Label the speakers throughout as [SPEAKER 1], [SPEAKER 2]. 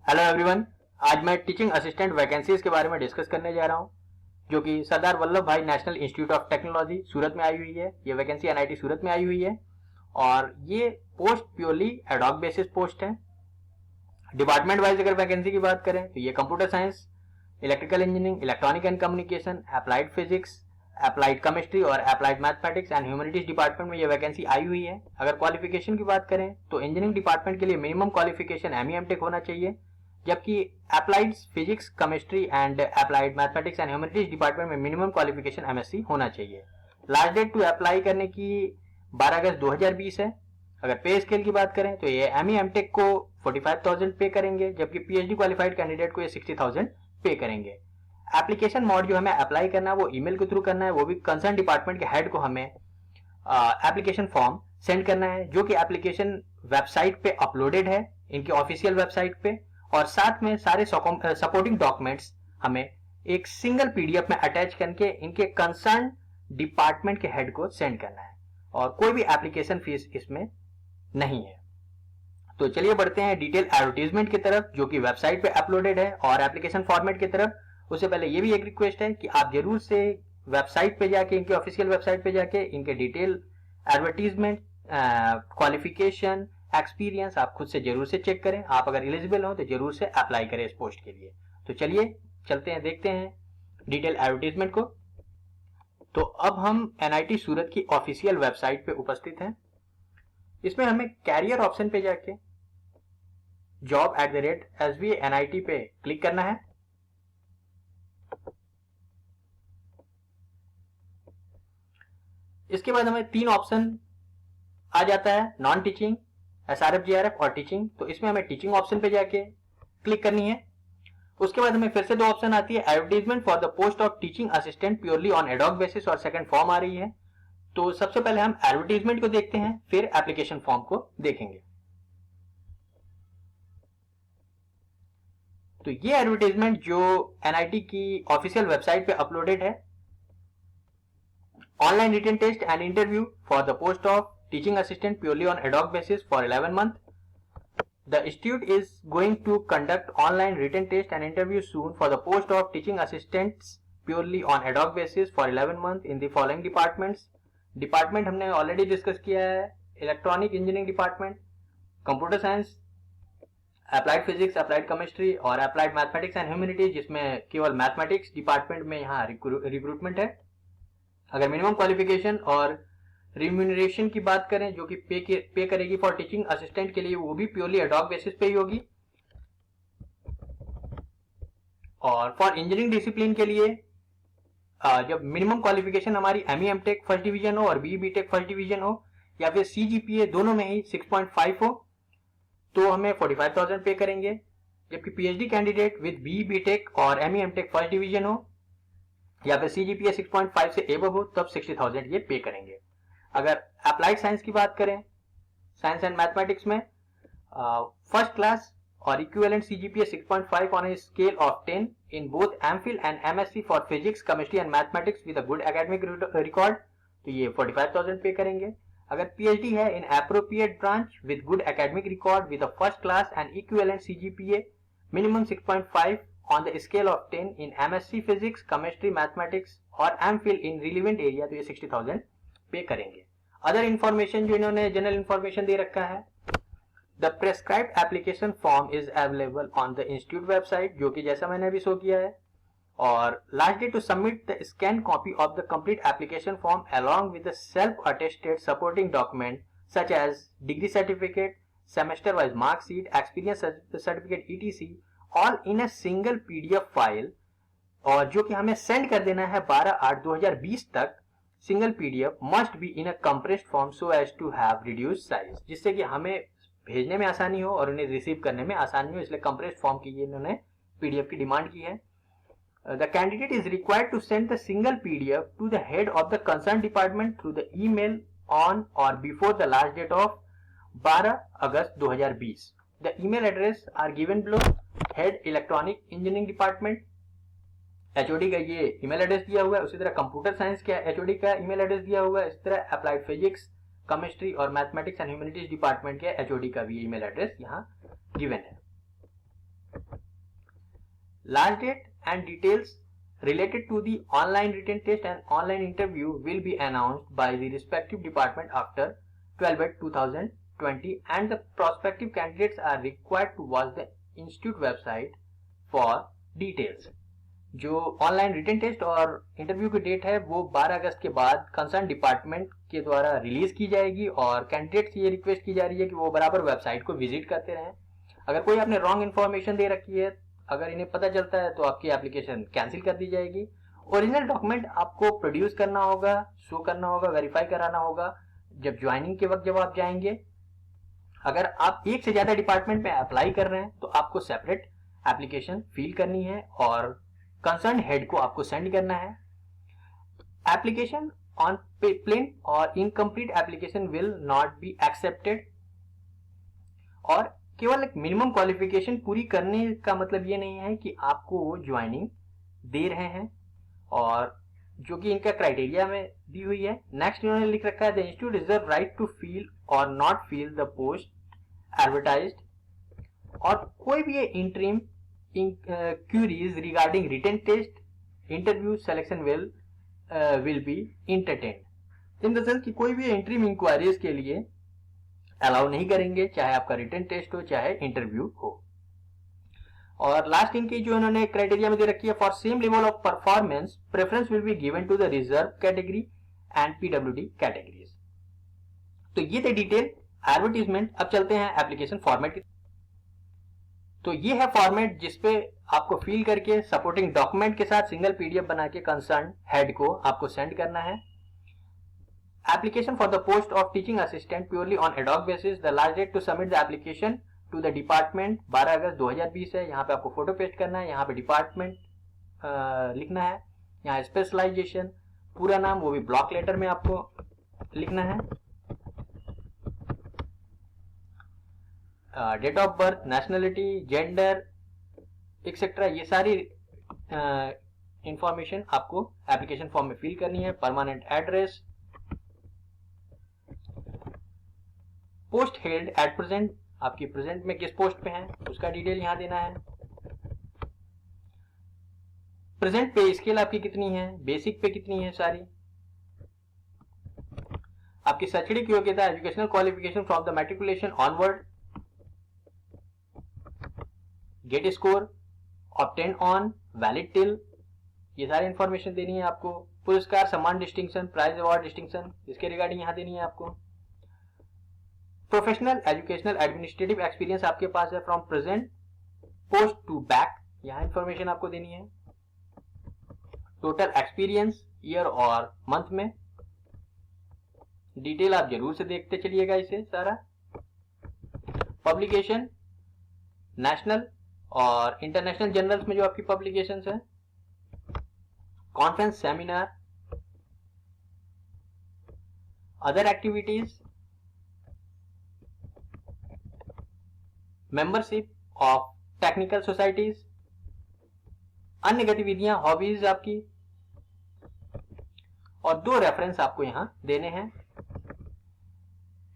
[SPEAKER 1] Hello everyone. आज मैं teaching assistant vacancies के बारे में डिस्कस करने जा रहा हूं, जो कि सरदार वल्लभ भाई नेशनल इंस्टीट्यूट ऑफ टेक्नोलॉजी सूरत में आई हुई है। ये वैकेंसी एनआईटी सूरत में आई हुई है और ये post purely ad hoc basis post है। डिपार्टमेंट वाइज अगर वैकेंसी की बात करें तो ये computer science, electrical engineering, electronic and communication, applied physics, applied chemistry और applied mathematics and humanities department में ये वैकेंसी आई हुई है। अगर क्वालिफिकेशन की बात करें तो इंजीनियरिंग डिपार्टमेंट के लिए मिनिमम क्वालिफिकेशन एमई एमटेक होना चाहिए, जबकि applied physics, chemistry and applied mathematics and humanities department में मिनिमम क्वालिफिकेशन एमएससी होना चाहिए। लास्ट डेट टू अप्लाई करने की 12 अगस्त 2020 है। अगर पे स्केल की बात करें तो ये एमई एमटेक को 45,000 पे करेंगे, जबकि पीएचडी क्वालिफाइड कैंडिडेट को ये 60,000 पे करेंगे। एप्लीकेशन मोड जो हमें अप्लाई करना है वो ईमेल के थ्रू करना है, वो भी कंसर्न डिपार्टमेंट के हेड को हमें एप्लीकेशन फॉर्म सेंड करना है, जो कि एप्लीकेशन वेबसाइट पे अपलोडेड है, इनकी ऑफिशियल वेबसाइट पे। और साथ में सारे सपोर्टिंग डॉक्यूमेंट्स हमें एक सिंगल पीडीएफ में अटैच करके इनके कंसर्न डिपार्टमेंट के हेड को सेंड करना है, और कोई भी एप्लीकेशन फीस इसमें नहीं है। तो चलिए बढ़ते हैं डिटेल एडवर्टीजमेंट की तरफ, जो कि वेबसाइट पे अपलोडेड है, और एप्लीकेशन फॉर्मेट की तरफ। उससे पहले ये भी एक रिक्वेस्ट है कि आप जरूर से वेबसाइट पे जाके, इनके ऑफिशियल वेबसाइट पे जाके इनके डिटेल एडवर्टीजमेंट, क्वालिफिकेशन, एक्सपीरियंस आप खुद से जरूर से चेक करें। आप अगर एलिजिबल हो तो जरूर से अप्लाई करें इस पोस्ट के लिए। तो चलिए चलते हैं, देखते हैं डिटेल एडवर्टीजमेंट को। तो अब हम एनआईटी सूरत की ऑफिशियल वेबसाइट पे उपस्थित हैं। इसमें हमें कैरियर ऑप्शन पे जाके job@svnit पे क्लिक करना है। इसके बाद हमें 3 ऑप्शन आ जाता है, नॉन टीचिंग, एसआरएफ, जीआरएफ और टीचिंग। तो इसमें हमें टीचिंग ऑप्शन पे जाके क्लिक करनी है। उसके बाद हमें फिर से 2 ऑप्शन आती है, advertisement for the post of teaching assistant purely on ad hoc basis, और सेकंड फॉर्म आ रही है। तो सबसे पहले हम एडवर्टीजमेंट को देखते हैं, फिर एप्लीकेशन फॉर्म को देखेंगे। तो ये एडवर्टीजमेंट जो एनआईटी की ऑफिशियल वेबसाइट पे अपलोडेड है, online written test and interview for the post of teaching assistant purely on ad hoc basis for 11 months. The institute is going to conduct online written test and interview soon for the post of teaching assistants purely on ad hoc basis for 11 months in the following departments. Department हमने already discuss किया है, electronic engineering department, computer science, applied physics, applied chemistry और applied mathematics and humanities, जिसमें केवल mathematics department में यहाँ recruitment है। अगर मिनिमम क्वालिफिकेशन और रिम्यूनरेशन की बात करें, जो कि पे करेगी फॉर टीचिंग असिस्टेंट के लिए, वो भी प्योरली एडॉक बेसिस पे ही होगी। और फॉर इंजीनियरिंग डिसिप्लिन के लिए जब मिनिमम क्वालिफिकेशन हमारी एमई एमटेक फर्स्ट डिवीजन हो और बीई बीटेक फर्स्ट डिवीजन हो, या फिर सीजीपीए दोनों में ही 6.5 हो, तो हमें 45,000 पे करेंगे। जबकि PhD candidate with BE BTech और एमई एमटेक फर्स्ट डिवीजन हो, या फिर सीजीपीए 6.5 से एबव हो, तब 60,000 ये पे करेंगे। अगर अप्लाइड साइंस की बात करें, साइंस एंड मैथमेटिक्स में फर्स्ट क्लास और equivalent CGPA 6.5 on a scale of 10 in both MPhil and MSc for physics, chemistry and mathematics with a good academic record, तो ये 45,000 पे करेंगे। अगर पीएचडी है इन appropriate branch with good academic record with a first class and equivalent CGPA minimum 6.5 on the scale of 10 in MSc Physics, Chemistry, Mathematics और MPhil in relevant area, तो ये 60,000 पे करेंगे। अदर इंफॉर्मेशन जो इन्होंने जनरल इंफॉर्मेशन दे रखा है, the prescribed application form is available on the institute website, जो कि जैसा मैंने अभी शो किया है। और last date to submit the scan copy of the complete application form along with the self attested supporting document such as degree certificate, semester wise marksheet, experience certificate ETC, all in a single PDF file, और जो कि हमें send कर देना है 12/8/2020 तक। Single PDF must be in a compressed form so as to have reduced size, जिससे कि हमें भेजने में आसानी हो और उन्हें रिसीव करने में आसानी हो, इसलिए कंप्रेस्ड फॉर्म की ये इन्होंने पीडीएफ की डिमांड की है। The candidate is required to send the single PDF to the head of the concern department through the email on or before the last date of 12 August 2020। The email address are given below. Head electronic engineering department, HOD का ये email address दिया हुआ है। उसी तरह computer science का HOD का email address दिया हुआ है। इसी तरह अप्लाइड फिजिक्स, केमिस्ट्री और मैथमेटिक्स एंड ह्यूमैनिटीज डिपार्टमेंट के एचओडी का भी ईमेल एड्रेस यहाँ गिवन है। Last date and details related to the online written test and online interview will be announced by the respective department after 12/8/2020, and the prospective candidates are required to watch the institute website for details. जो online written test और interview की date है वो 12 अगस्त के बाद concern department के द्वारा release की जाएगी, और कैंडिडेट से ये रिक्वेस्ट की जा रही है कि वो बराबर वेबसाइट को विजिट करते रहें। अगर कोई आपने रॉन्ग इन्फॉर्मेशन दे रखी है, अगर इन्हें पता चलता है तो आपकी एप्लीकेशन कैंसिल कर दी जाएगी। ओरिजिनल डॉक्यूमेंट आपको प्रोड्यूस करना होगा, शो करना होगा, वेरीफाई कराना होगा जब ज्वाइनिंग के वक्त जब आप जाएंगे। अगर आप एक से ज्यादा डिपार्टमेंट में अप्लाई कर रहे हैं तो आपको सेपरेट एप्लीकेशन फिल करनी है और कंसर्न हेड को आपको सेंड करना है। एप्लीकेशन ऑन प्लेन और incomplete application will not be accepted. और केवल एक मिनिमम क्वालिफिकेशन पूरी करने का मतलब ये नहीं है कि आपको वो ज्वाइनिंग दे रहे हैं, और जो कि इनका क्राइटेरिया में दी हुई है। नेक्स्ट इन्होंने लिख रखा है the institute reserve right to fill or not fill the post advertised, और कोई भी interim queries regarding written test interview selection will be entertained. In the sense कि कोई भी इंटरिम इंक्वायरीज के लिए अलाउ नहीं करेंगे, चाहे आपका रिटन टेस्ट हो चाहे इंटरव्यू हो। और लास्ट इनकी जो इन्होंने क्राइटेरिया में दे रखी है, for same level of performance preference will be given to the reserve category and PWD categories. तो ये थे डिटेल एडवर्टीजमेंट। अब चलते हैं एप्लीकेशन फॉर्मेट की। तो ये है फॉर्मेट जिसपे आपको फिल करके सपोर्टिंग डॉक्यूमेंट के साथ सिंगल पीडीएफ बना के कंसर्न हेड को आपको सेंड करना है। Application for the post of teaching assistant purely on ad hoc basis. The last date to submit the application to the department 12 August 2020 है। यहाँ पे आपको फोटो पेस्ट करना है, यहाँ पे डिपार्टमेंट लिखना है, यहाँ स्पेशलाइजेशन, पूरा नाम वो भी ब्लॉक लेटर में आपको लिखना है, date of birth, nationality, gender etcetera, ये सारी इंफॉर्मेशन आपको एप्लीकेशन फॉर्म में फिल करनी है। Permanent address, post held at present, आपकी प्रेजेंट में किस पोस्ट पे हैं उसका डिटेल यहां देना है। प्रेजेंट पे स्केल आपकी कितनी है, बेसिक पे कितनी है सारी, आपकी शैक्षणिक योग्यता, educational qualification from the matriculation onward, GATE score, obtain on, valid till, ये सारी इंफॉर्मेशन देनी है आपको। पुरस्कार, सम्मान, डिस्टिंक्शन, प्राइज, अवार्ड, डिस्टिंक्शन, इसके रिगार्डिंग यहां देनी है आपको। प्रोफेशनल, एजुकेशनल, एडमिनिस्ट्रेटिव एक्सपीरियंस आपके पास है from present post to back, यहां इंफॉर्मेशन आपको देनी है। टोटल एक्सपीरियंस ईयर और मंथ में डिटेल आप जरूर से देखते चलिएगा इसे सारा। पब्लिकेशन, नेशनल और इंटरनेशनल जर्नल्स में जो आपकी पब्लिकेशंस हैं, conference, seminar, other activities, membership of technical societies, अन्य गतिविधियां, हॉबीज आपकी, और 2 रेफरेंस आपको यहां देने हैं।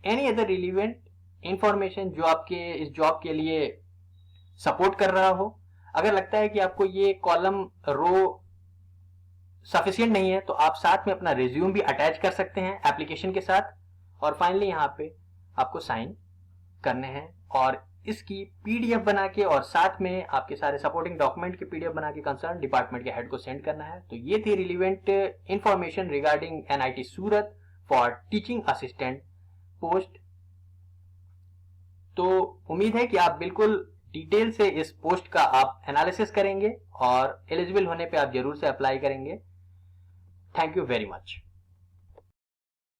[SPEAKER 1] एनी अदर रिलीवेंट इंफॉर्मेशन जो आपके इस जॉब के लिए सपोर्ट कर रहा हो। अगर लगता है कि आपको ये कॉलम रो सफिशिएंट नहीं है तो आप साथ में अपना रिज्यूम भी अटैच कर सकते हैं एप्लीकेशन के साथ। और फाइनली यहाँ पे आपको साइन करने हैं और इसकी पीडीएफ बना के और साथ में आपके सारे सपोर्टिंग डॉक्यूमेंट के पीडीएफ बना के कंसर्न डिपार्टमेंट के हेड को सेंड करना है। तो ये थी relevant information regarding NIT Surat for teaching assistant post. तो उम्मीद है कि आप बिल्कुल डिटेल से इस पोस्ट का आप एनालिसिस करेंगे और एलिजिबल होने पे आप जरूर से अप्लाई करेंगे। Thank you very much.